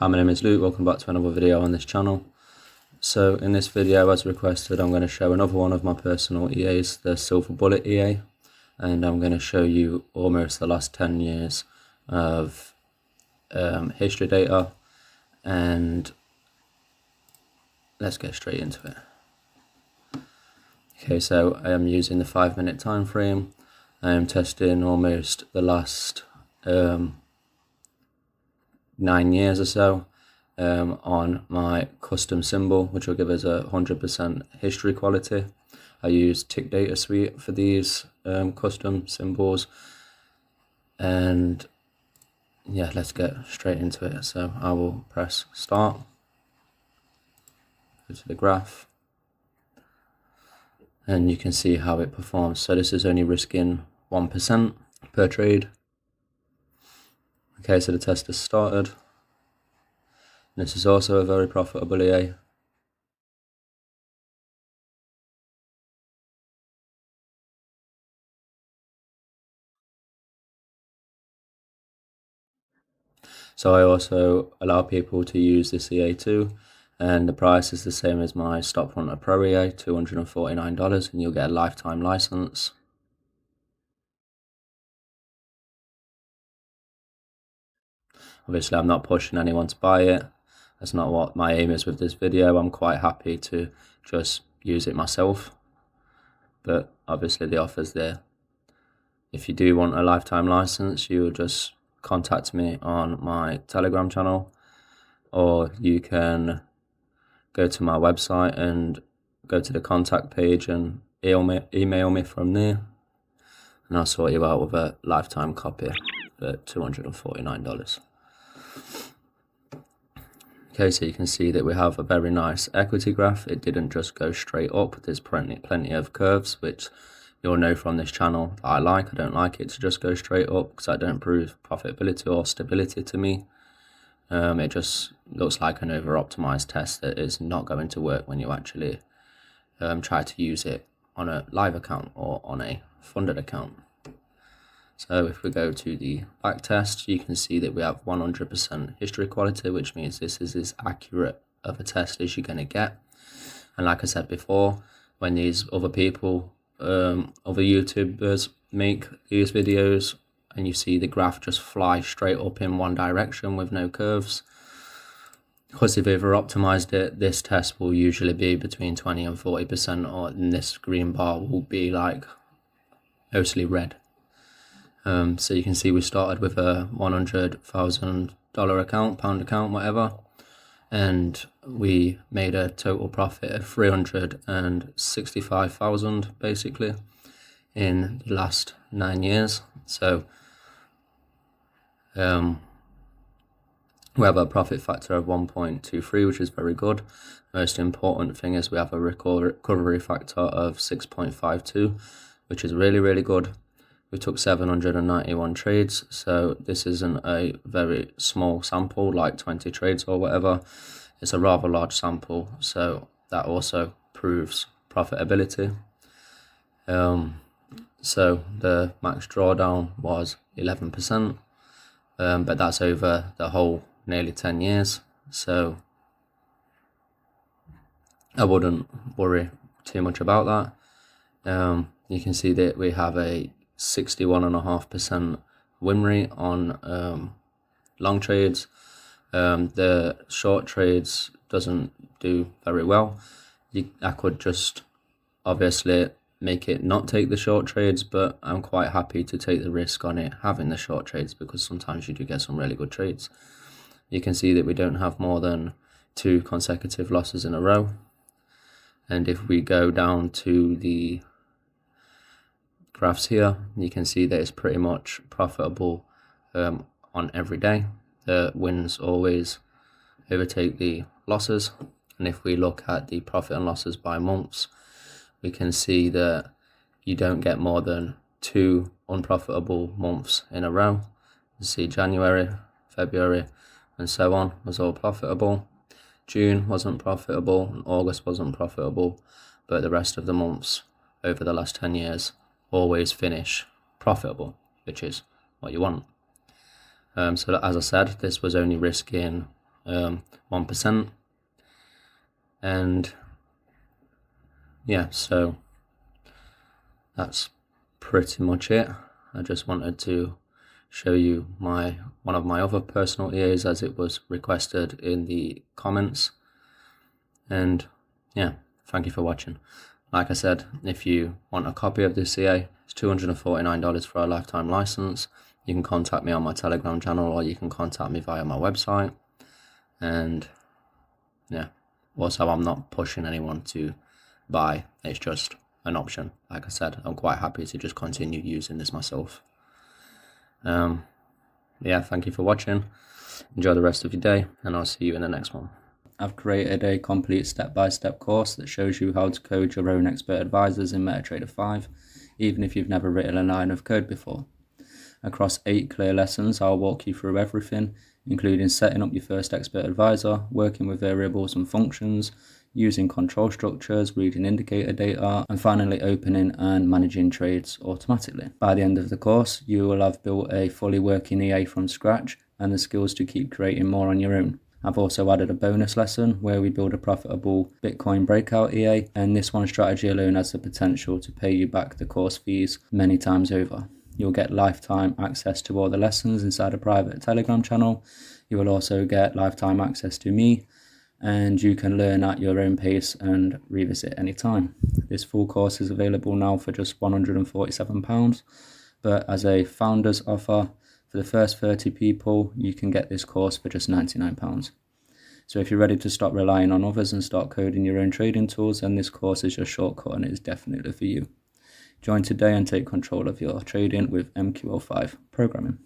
Hi, my name is Luke. Welcome back to another video on this channel. So in this video, as requested, I'm going to show another one of my personal EAs, the Silver Bullet EA, and I'm going to show you almost the last 10 years of history data, and let's get straight into it. Okay, so I am using the 5-minute time frame. I am testing almost the last 9 years or so on my custom symbol, which will give us 100% history quality. I use Tick Data Suite for these custom symbols, and yeah, let's get straight into it. So I will press start, go to the graph, and you can see how it performs. So this is only risking 1% per trade. Okay, so the test has started. This is also a very profitable EA. So I also allow people to use this EA too, and the price is the same as my Stop Runner Pro EA, $249, and you'll get a lifetime license. Obviously, I'm not pushing anyone to buy it. That's not what my aim is with this video. I'm quite happy to just use it myself, but obviously the offer's there. If you do want a lifetime license, you'll just contact me on my Telegram channel, or you can go to my website and go to the contact page and email me from there, and I'll sort you out with a lifetime copy for $249. Okay, so you can see that we have a very nice equity graph. It didn't just go straight up. There's plenty of curves, which you'll know from this channel that I like. I don't like it to just go straight up because I don't prove profitability or stability to me. It just looks like an over-optimized test that is not going to work when you actually try to use it on a live account or on a funded account. So if we go to the back test, you can see that we have 100% history quality, which means this is as accurate of a test as you're going to get. And like I said before, when these other people, other YouTubers make these videos and you see the graph just fly straight up in one direction with no curves, because they've over-optimized it, this test will usually be between 20 and 40%, or in this green bar will be like mostly red. So you can see we started with a $100,000 account, pound account, whatever, and we made a total profit of $365,000 basically in the last 9 years. So we have a profit factor of 1.23, which is very good. Most important thing is we have a recovery factor of 6.52, which is really good. We took 791 trades, so this isn't a very small sample, like 20 trades or whatever. It's a rather large sample, so that also proves profitability. So the max drawdown was 11%, but that's over the whole nearly 10 years, so I wouldn't worry too much about that. You can see that we have a 61.5% win rate on long trades. The short trades doesn't do very well. I could just obviously make it not take the short trades, but I'm quite happy to take the risk on it having the short trades, because sometimes you do get some really good trades. You can see that we don't have more than 2 consecutive losses in a row, and if we go down to the graphs here, you can see that it's pretty much profitable on every day. The wins always overtake the losses, and if we look at the profit and losses by months, we can see that you don't get more than 2 unprofitable months in a row. You see January, February, and so on was all profitable. June wasn't profitable, and August wasn't profitable, but the rest of the months over the last 10 years always finish profitable, which is what you want. So as I said, this was only risking 1%. And yeah, so that's pretty much it. I just wanted to show you one of my other personal EAs as it was requested in the comments. And yeah, thank you for watching. Like I said, if you want a copy of this EA, it's $249 for a lifetime license. You can contact me on my Telegram channel, or you can contact me via my website. And yeah, also I'm not pushing anyone to buy, it's just an option. Like I said, I'm quite happy to just continue using this myself. Yeah, thank you for watching. Enjoy the rest of your day, and I'll see you in the next one. I've created a complete step-by-step course that shows you how to code your own expert advisors in MetaTrader 5, even if you've never written a line of code before. Across 8 clear lessons, I'll walk you through everything, including setting up your first expert advisor, working with variables and functions, using control structures, reading indicator data, and finally opening and managing trades automatically. By the end of the course, you will have built a fully working EA from scratch and the skills to keep creating more on your own. I've also added a bonus lesson where we build a profitable Bitcoin breakout EA, and this one strategy alone has the potential to pay you back the course fees many times over. You'll get lifetime access to all the lessons inside a private Telegram channel. You will also get lifetime access to me, and you can learn at your own pace and revisit anytime. This full course is available now for just £147, but as a founder's offer, for the first 30 people, you can get this course for just £99. So if you're ready to stop relying on others and start coding your own trading tools, then this course is your shortcut and it is definitely for you. Join today and take control of your trading with MQ5 programming.